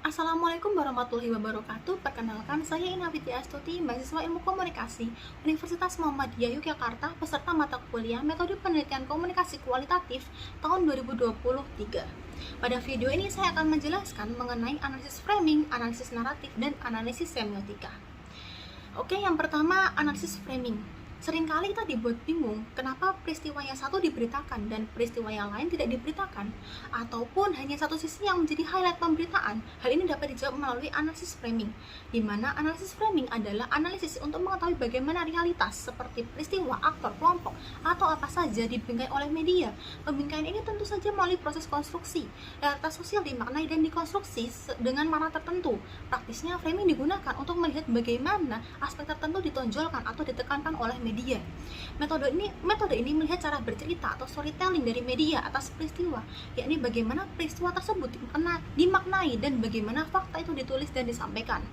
Assalamualaikum warahmatullahi wabarakatuh. Perkenalkan, saya Ina Widya Astuti, mahasiswa Ilmu Komunikasi Universitas Muhammadiyah Yogyakarta, peserta mata kuliah Metode Penelitian Komunikasi Kualitatif tahun 2023. Pada video ini saya akan menjelaskan mengenai analisis framing, analisis naratif, dan analisis semiotika. Oke, yang pertama, analisis framing. Seringkali kita dibuat bingung kenapa peristiwa yang satu diberitakan dan peristiwa yang lain tidak diberitakan, ataupun hanya satu sisi yang menjadi highlight pemberitaan. Hal ini dapat dijawab melalui analisis framing, di mana analisis framing adalah analisis untuk mengetahui bagaimana realitas seperti peristiwa, aktor, kelompok, atau apa saja dibingkai oleh media. Pembingkaian ini tentu saja melalui proses konstruksi. Realitas sosial dimaknai dan dikonstruksi dengan makna tertentu. Praktisnya, framing digunakan untuk melihat bagaimana aspek tertentu ditonjolkan atau ditekankan oleh media. Metode ini melihat cara bercerita atau storytelling dari media atas peristiwa, yakni bagaimana peristiwa tersebut dimaknai dan bagaimana fakta itu ditulis dan disampaikan.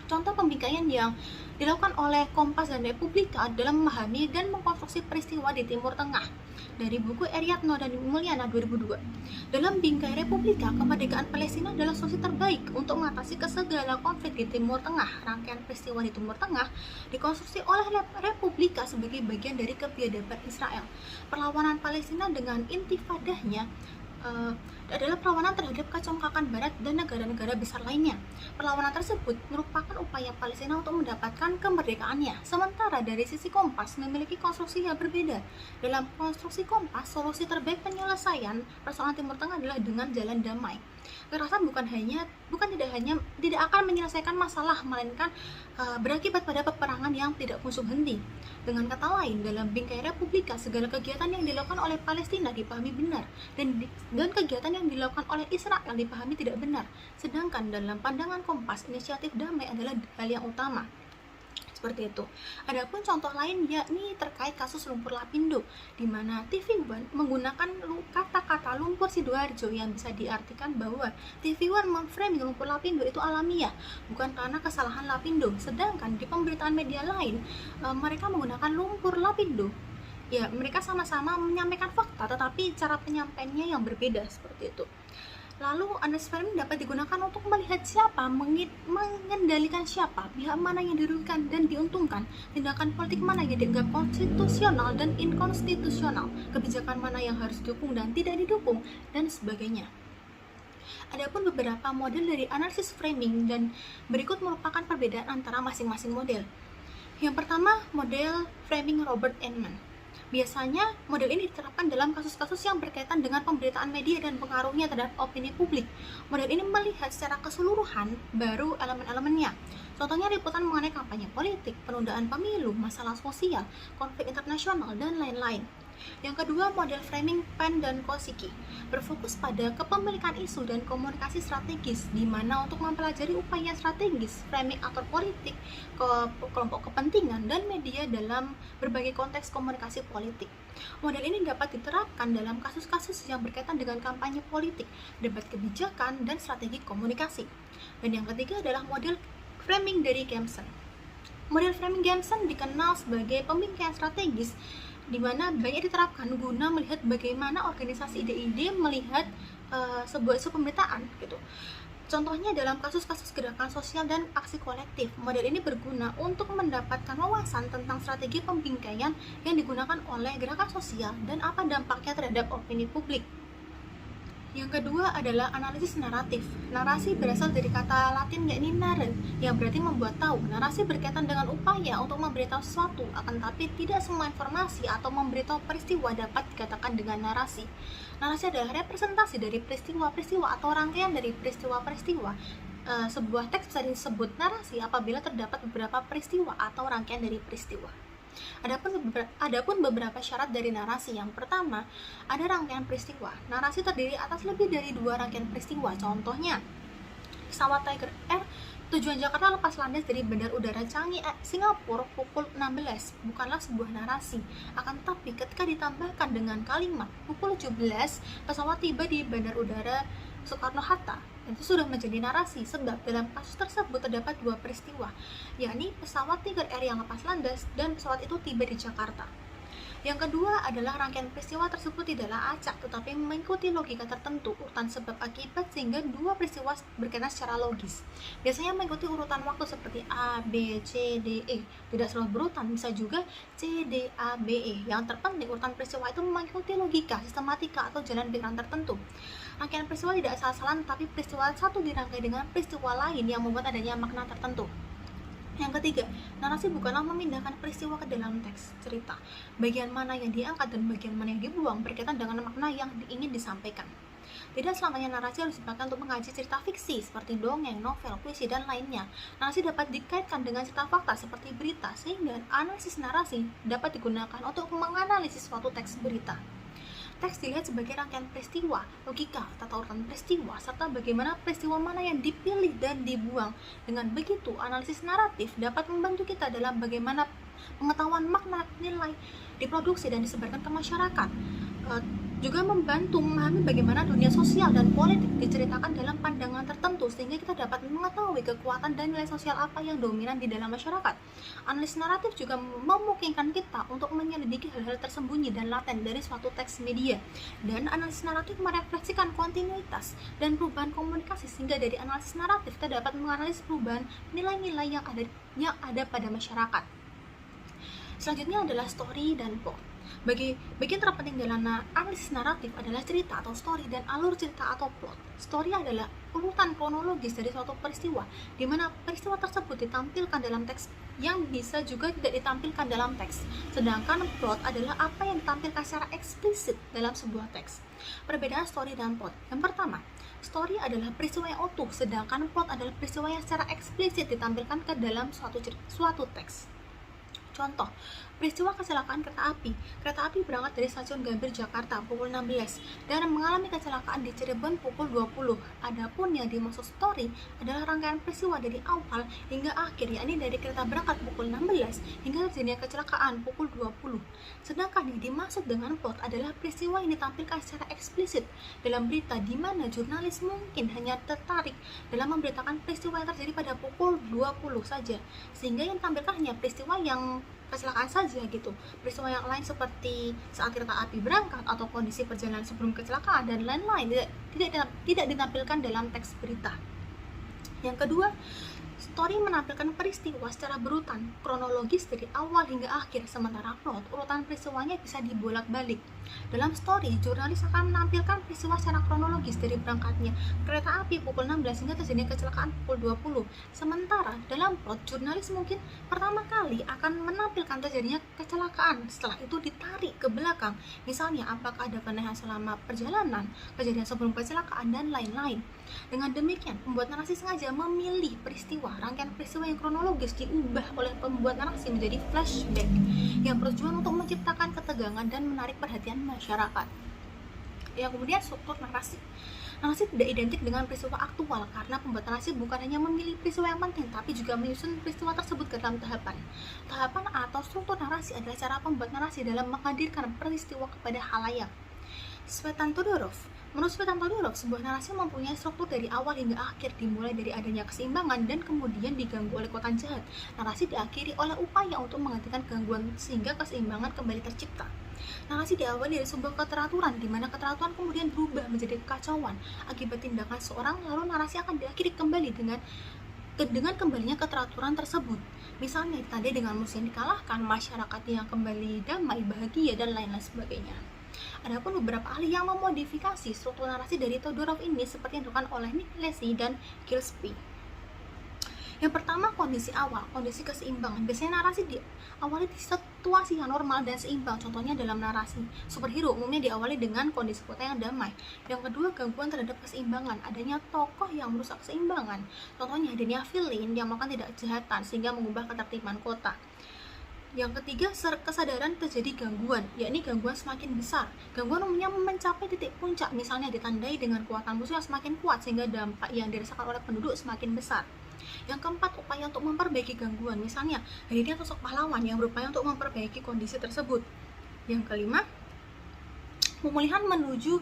Contoh pembingkaian yang dilakukan oleh Kompas dan Republika dalam memahami dan mengkonstruksi peristiwa di Timur Tengah, dari buku Eryatno dan Mulyana 2002. Dalam bingkai Republika, kemerdekaan Palestina adalah solusi terbaik untuk mengatasi segala konflik di Timur Tengah. Rangkaian peristiwa di Timur Tengah dikonstruksi oleh Republika sebagai bagian dari kebiadaban Israel. Perlawanan Palestina dengan intifadahnya adalah perlawanan terhadap kecongkakan Barat dan negara-negara besar lainnya. Perlawanan tersebut merupakan upaya Palestina untuk mendapatkan kemerdekaannya. Sementara dari sisi Kompas memiliki konstruksi yang berbeda. Dalam konstruksi Kompas, solusi terbaik penyelesaian persoalan Timur Tengah adalah dengan jalan damai. Kekerasan tidak akan menyelesaikan masalah, melainkan berakibat pada peperangan yang tidak kunjung henti. Dengan kata lain, dalam bingkai Republika, segala kegiatan yang dilakukan oleh Palestina dipahami benar, dan kegiatan yang dilakukan oleh Israel dipahami tidak benar. Sedangkan dalam pandangan Kompas, inisiatif damai adalah hal yang utama. Seperti itu. Adapun contoh lain yakni terkait kasus lumpur Lapindo, di mana TV One menggunakan kata-kata lumpur Sidoarjo yang bisa diartikan bahwa TV One memframing lumpur Lapindo itu alamiah, bukan karena kesalahan Lapindo. Sedangkan di pemberitaan media lain, mereka menggunakan lumpur Lapindo. Ya, mereka sama-sama menyampaikan fakta, tetapi cara penyampaiannya yang berbeda, seperti itu. Lalu, analisis framing dapat digunakan untuk melihat siapa, mengendalikan siapa, pihak mana yang dirugikan dan diuntungkan, tindakan politik mana yang dianggap konstitusional dan inkonstitusional, kebijakan mana yang harus didukung dan tidak didukung, dan sebagainya. Adapun beberapa model dari analisis framing dan berikut merupakan perbedaan antara masing-masing model. Yang pertama, model framing Robert Enman. Biasanya, model ini diterapkan dalam kasus-kasus yang berkaitan dengan pemberitaan media dan pengaruhnya terhadap opini publik. Model ini melihat secara keseluruhan baru elemen-elemennya. Contohnya liputan mengenai kampanye politik, penundaan pemilu, masalah sosial, konflik internasional, dan lain-lain. Yang kedua, model framing Penn dan Kosicki berfokus pada kepemilikan isu dan komunikasi strategis, di mana untuk mempelajari upaya strategis framing aktor politik, kelompok kepentingan, dan media dalam berbagai konteks komunikasi politik. Model ini dapat diterapkan dalam kasus-kasus yang berkaitan dengan kampanye politik, debat kebijakan, dan strategi komunikasi. Dan yang ketiga adalah model framing dari Gamson. Model framing Gamson dikenal sebagai pembingkaian strategis, di mana banyak diterapkan guna melihat bagaimana organisasi ide-ide melihat sebuah isu pemberitaan gitu. Contohnya dalam kasus-kasus gerakan sosial dan aksi kolektif, model ini berguna untuk mendapatkan wawasan tentang strategi pembingkaian yang digunakan oleh gerakan sosial dan apa dampaknya terhadap opini publik. Yang kedua adalah analisis naratif. Narasi berasal dari kata Latin yakni nare, yang berarti membuat tahu. Narasi berkaitan dengan upaya untuk memberitahu sesuatu, akan tetapi tidak semua informasi atau memberitahu peristiwa dapat dikatakan dengan narasi. Narasi adalah representasi dari peristiwa-peristiwa atau rangkaian dari peristiwa-peristiwa. Sebuah teks bisa disebut narasi apabila terdapat beberapa peristiwa atau rangkaian dari peristiwa. Adapun beberapa syarat dari narasi. Yang pertama, ada rangkaian peristiwa. Narasi terdiri atas lebih dari 2 rangkaian peristiwa. Contohnya, pesawat Tiger Air tujuan Jakarta lepas landas dari Bandar Udara Changi, Singapura pukul 16 bukanlah sebuah narasi. Akan tetapi ketika ditambahkan dengan kalimat pukul 17 pesawat tiba di Bandar Udara Soekarno-Hatta, itu sudah menjadi narasi, sebab dalam kasus tersebut terdapat 2 peristiwa, yakni pesawat Tiger Air yang lepas landas dan pesawat itu tiba di Jakarta. Yang kedua adalah rangkaian peristiwa tersebut tidaklah acak, tetapi mengikuti logika tertentu, urutan sebab akibat, sehingga dua peristiwa berkaitan secara logis. Biasanya mengikuti urutan waktu seperti A, B, C, D, E. Tidak selalu berurutan, bisa juga C, D, A, B, E. Yang terpenting, urutan peristiwa itu mengikuti logika, sistematika, atau jalan pikiran tertentu. Rangkaian peristiwa tidak asal-asalan, tapi peristiwa satu dirangkai dengan peristiwa lain yang membuat adanya makna tertentu. Yang ketiga, narasi bukanlah memindahkan peristiwa ke dalam teks cerita. Bagian mana yang diangkat dan bagian mana yang dibuang berkaitan dengan makna yang ingin disampaikan. Tidak selamanya narasi harus dipakai untuk mengaji cerita fiksi seperti dongeng, novel, puisi, dan lainnya. Narasi dapat dikaitkan dengan cerita fakta seperti berita, sehingga analisis narasi dapat digunakan untuk menganalisis suatu teks berita. Teks dilihat sebagai rangkaian peristiwa, logika, tata urutan peristiwa, serta bagaimana peristiwa mana yang dipilih dan dibuang. Dengan begitu, analisis naratif dapat membantu kita dalam bagaimana pengetahuan makna nilai diproduksi dan disebarkan ke masyarakat. Juga membantu memahami bagaimana dunia sosial dan politik diceritakan dalam pandangan tertentu, sehingga kita dapat mengetahui kekuatan dan nilai sosial apa yang dominan di dalam masyarakat. Analisis naratif juga memungkinkan kita untuk menyelidiki hal-hal tersembunyi dan laten dari suatu teks media. Dan analisis naratif merefleksikan kontinuitas dan perubahan komunikasi, sehingga dari analisis naratif kita dapat menganalisis perubahan nilai-nilai yang ada pada masyarakat. Selanjutnya adalah story dan plot. Bagian terpenting dalam analisis naratif adalah cerita atau story dan alur cerita atau plot. Story adalah urutan kronologis dari suatu peristiwa, di mana peristiwa tersebut ditampilkan dalam teks yang bisa juga tidak ditampilkan dalam teks. Sedangkan plot adalah apa yang ditampilkan secara eksplisit dalam sebuah teks. Perbedaan story dan plot. Yang pertama, story adalah peristiwa yang utuh, sedangkan plot adalah peristiwa yang secara eksplisit ditampilkan ke dalam suatu teks. Contoh, peristiwa kecelakaan kereta api. Kereta api berangkat dari stasiun Gambir, Jakarta pukul 16 dan mengalami kecelakaan di Cirebon pukul 20. Adapun yang dimaksud story adalah rangkaian peristiwa dari awal hingga akhir, yakni dari kereta berangkat pukul 16 hingga terjadinya kecelakaan pukul 20. Sedangkan yang dimaksud dengan plot adalah peristiwa yang ditampilkan secara eksplisit dalam berita, di mana jurnalis mungkin hanya tertarik dalam memberitakan peristiwa yang terjadi pada pukul 20 saja, sehingga yang ditampilkan hanya peristiwa yang kecelakaan saja gitu. Peristiwa yang lain seperti saat kereta api berangkat atau kondisi perjalanan sebelum kecelakaan dan lain-lain tidak ditampilkan dalam teks berita. Yang kedua, story menampilkan peristiwa secara berurutan kronologis dari awal hingga akhir, sementara plot urutan peristiwanya bisa dibolak-balik. Dalam story, jurnalis akan menampilkan peristiwa secara kronologis dari berangkatnya kereta api pukul 16 hingga terjadinya kecelakaan pukul 20. Sementara dalam plot, jurnalis mungkin pertama kali akan menampilkan terjadinya kecelakaan, setelah itu ditarik ke belakang. Misalnya, apakah ada keanehan selama perjalanan, kejadian sebelum kecelakaan, dan lain-lain. Dengan demikian, pembuat narasi sengaja memilih peristiwa, rangkaian peristiwa yang kronologis diubah oleh pembuat narasi menjadi flashback yang bertujuan untuk menciptakan ketegangan dan menarik perhatian masyarakat. Yang kemudian, struktur narasi. Narasi tidak identik dengan peristiwa aktual karena pembuat narasi bukan hanya memilih peristiwa yang penting, tapi juga menyusun peristiwa tersebut ke dalam tahapan. Tahapan atau struktur narasi adalah cara pembuat narasi dalam menghadirkan peristiwa kepada khalayak. Tsvetan Todorov. Menurut Tsvetan Todorov, sebuah narasi mempunyai struktur dari awal hingga akhir, dimulai dari adanya keseimbangan dan kemudian diganggu oleh kekuatan jahat. Narasi diakhiri oleh upaya untuk menghentikan gangguan sehingga keseimbangan kembali tercipta. Narasi diawali dari sebuah keteraturan, di mana keteraturan kemudian berubah menjadi kekacauan akibat tindakan seorang, lalu narasi akan diakhiri kembali dengan kembalinya keteraturan tersebut. Misalnya ditandai dengan musuh yang dikalahkan, masyarakat yang kembali damai, bahagia, dan lain-lain sebagainya. Adapun beberapa ahli yang memodifikasi struktur narasi dari Todorov ini seperti yang dilakukan oleh Nick Lacy dan Gillespie. Yang pertama, kondisi awal, kondisi keseimbangan. Biasanya narasi diawali di situasi yang normal dan seimbang. Contohnya dalam narasi superhero umumnya diawali dengan kondisi kota yang damai. Yang kedua, gangguan terhadap keseimbangan, adanya tokoh yang merusak keseimbangan. Contohnya adanya villain yang melakukan tindak kejahatan sehingga mengubah ketertiban kota. Yang ketiga, kesadaran terjadi gangguan, yakni gangguan semakin besar. Gangguan umumnya mencapai titik puncak, misalnya ditandai dengan kekuatan musuh yang semakin kuat sehingga dampak yang dirasakan oleh penduduk semakin besar. Yang keempat, upaya untuk memperbaiki gangguan, misalnya hadirnya sosok pahlawan yang berupaya untuk memperbaiki kondisi tersebut. Yang kelima, Pemulihan menuju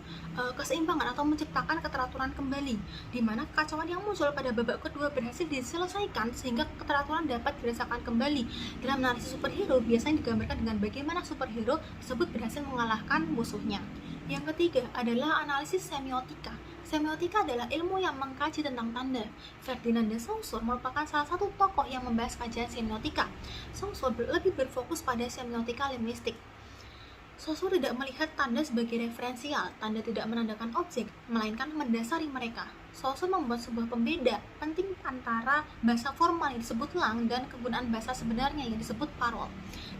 keseimbangan atau menciptakan keteraturan kembali, di mana kekacauan yang muncul pada babak kedua berhasil diselesaikan sehingga keteraturan dapat dirasakan kembali. Dalam narasi superhero, biasanya digambarkan dengan bagaimana superhero tersebut berhasil mengalahkan musuhnya. Yang ketiga adalah analisis semiotika. Semiotika adalah ilmu yang mengkaji tentang tanda. Ferdinand de Saussure merupakan salah satu tokoh yang membahas kajian semiotika. Saussure lebih berfokus pada semiotika linguistik. Saussure tidak melihat tanda sebagai referensial, tanda tidak menandakan objek, melainkan mendasari mereka. Saussure membuat sebuah pembeda penting antara bahasa formal yang disebut lang dan kegunaan bahasa sebenarnya yang disebut parol,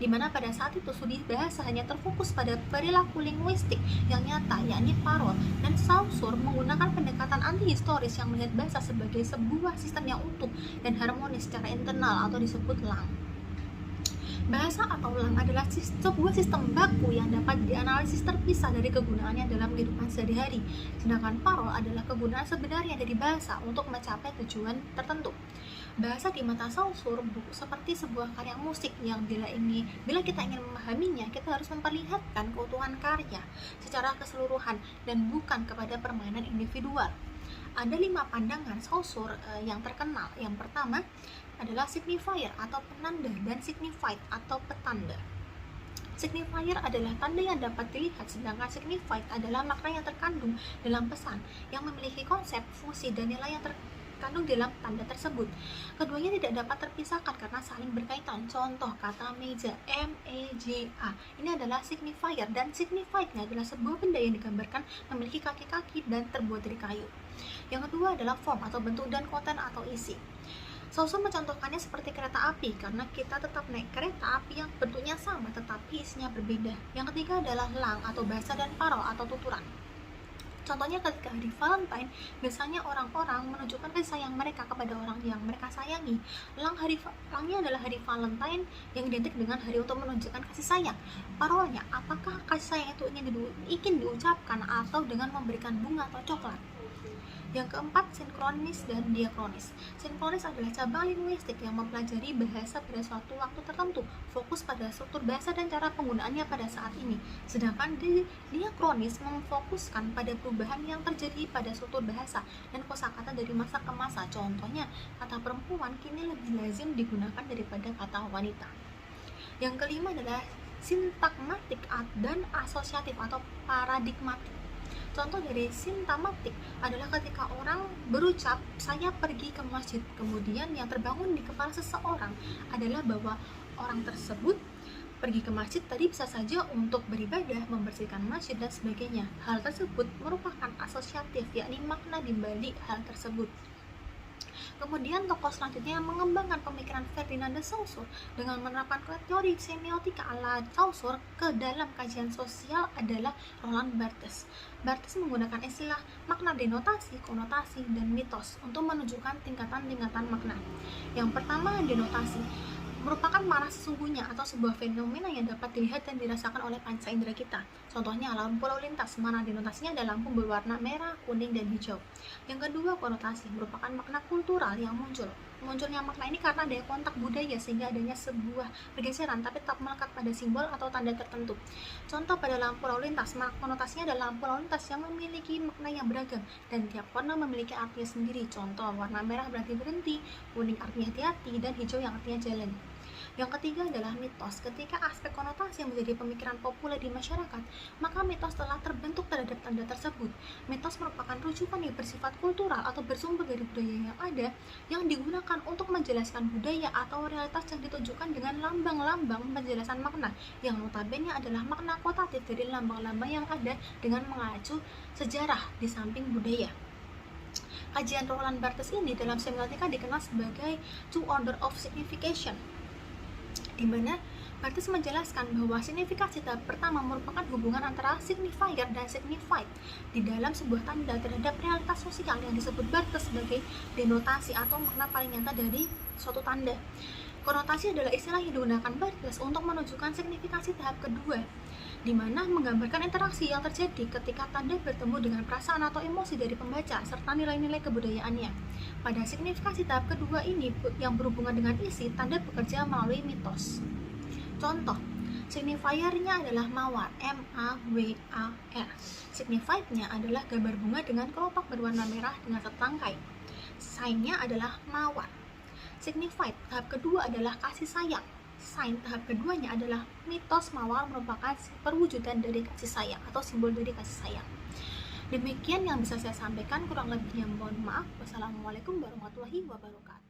di mana pada saat itu studi bahasa hanya terfokus pada perilaku linguistik yang nyata, yakni parol, dan Saussure menggunakan pendekatan anti-historis yang melihat bahasa sebagai sebuah sistem yang utuh dan harmonis secara internal atau disebut lang. Bahasa atau lang adalah sebuah sistem baku yang dapat dianalisis terpisah dari kegunaannya dalam kehidupan sehari-hari. Sedangkan parol adalah kegunaan sebenarnya dari bahasa untuk mencapai tujuan tertentu. Bahasa di mata Saussure seperti sebuah karya musik yang bila kita ingin memahaminya, kita harus memperlihatkan keutuhan karya secara keseluruhan dan bukan kepada permainan individual. Ada 5 pandangan Saussure yang terkenal. Yang pertama adalah signifier atau penanda dan signified atau petanda. Signifier adalah tanda yang dapat dilihat, sedangkan signified adalah makna yang terkandung dalam pesan yang memiliki konsep, fungsi, dan nilai yang terkandung dalam tanda tersebut. Keduanya tidak dapat terpisahkan karena saling berkaitan. Contoh kata meja, M-E-J-A. Ini adalah signifier, dan signifiednya adalah sebuah benda yang digambarkan memiliki kaki-kaki dan terbuat dari kayu. Yang kedua adalah form atau bentuk dan konten atau isi. Saussure mencontohkannya seperti kereta api karena kita tetap naik kereta api yang bentuknya sama tetapi isinya berbeda. Yang ketiga adalah lang atau bahasa dan parol atau tuturan. Contohnya ketika hari Valentine, biasanya orang-orang menunjukkan kasih sayang mereka kepada orang yang mereka sayangi. Langnya adalah hari Valentine yang identik dengan hari untuk menunjukkan kasih sayang. Parolnya, apakah kasih sayang itu ingin diucapkan atau dengan memberikan bunga atau coklat? Yang keempat, sinkronis dan diakronis. Sinkronis adalah cabang linguistik yang mempelajari bahasa pada suatu waktu tertentu, fokus pada struktur bahasa dan cara penggunaannya pada saat ini. Sedangkan diakronis memfokuskan pada perubahan yang terjadi pada struktur bahasa dan kosakata dari masa ke masa. Contohnya, kata perempuan kini lebih lazim digunakan daripada kata wanita. Yang kelima adalah sintagmatik dan asosiatif atau paradigmatik. Contoh dari sintagmatik adalah ketika orang berucap, saya pergi ke masjid, kemudian yang terbangun di kepala seseorang adalah bahwa orang tersebut pergi ke masjid tadi bisa saja untuk beribadah, membersihkan masjid, dan sebagainya. Hal tersebut merupakan asosiatif, yakni makna di balik hal tersebut. Kemudian tokoh selanjutnya yang mengembangkan pemikiran Ferdinand de Saussure dengan menerapkan teori semiotika ala Saussure ke dalam kajian sosial adalah Roland Barthes. Barthes menggunakan istilah makna denotasi, konotasi, dan mitos untuk menunjukkan tingkatan-tingkatan makna. Yang pertama, denotasi merupakan makna sesungguhnya atau sebuah fenomena yang dapat dilihat dan dirasakan oleh panca indera kita. Contohnya lampu lalu lintas, mana denotasinya ada lampu berwarna merah, kuning, dan hijau. Yang kedua, konotasi merupakan makna kultural yang muncul. Munculnya makna ini karena adanya kontak budaya sehingga adanya sebuah pergeseran tapi tetap melekat pada simbol atau tanda tertentu. Contoh pada lampu lalu lintas, konotasinya ada lampu lalu lintas yang memiliki makna yang beragam dan tiap warna memiliki artinya sendiri. Contoh, warna merah berarti berhenti, kuning artinya hati-hati, dan hijau yang artinya jalan. Yang ketiga adalah mitos. Ketika aspek konotasi yang menjadi pemikiran populer di masyarakat, maka mitos telah terbentuk terhadap tanda tersebut. Mitos merupakan rujukan yang bersifat kultural atau bersumber dari budaya yang ada, yang digunakan untuk menjelaskan budaya atau realitas yang ditunjukkan dengan lambang-lambang penjelasan makna, yang notabene adalah makna kotatif dari lambang-lambang yang ada dengan mengacu sejarah di samping budaya. Kajian Roland Barthes ini dalam semiotika dikenal sebagai two order of signification, di mana Barthes menjelaskan bahwa signifikasi tahap pertama merupakan hubungan antara signifier dan signified di dalam sebuah tanda terhadap realitas sosial yang disebut Barthes sebagai denotasi atau makna paling nyata dari suatu tanda. Konotasi adalah istilah yang digunakan Barthes untuk menunjukkan signifikasi tahap kedua, di mana menggambarkan interaksi yang terjadi ketika tanda bertemu dengan perasaan atau emosi dari pembaca serta nilai-nilai kebudayaannya. Pada signifikasi tahap kedua ini yang berhubungan dengan isi, tanda bekerja melalui mitos. Contoh, Signifiernya adalah mawar, M-A-W-A-R. Signified-nya adalah gambar bunga dengan kelopak berwarna merah dengan setangkai. Sign-nya adalah mawar. Signified tahap kedua adalah kasih sayang. Sign tahap keduanya adalah mitos mawar merupakan perwujudan dari kasih sayang atau simbol dari kasih sayang. Demikian yang bisa saya sampaikan, kurang lebihnya mohon maaf. Wassalamualaikum warahmatullahi wabarakatuh.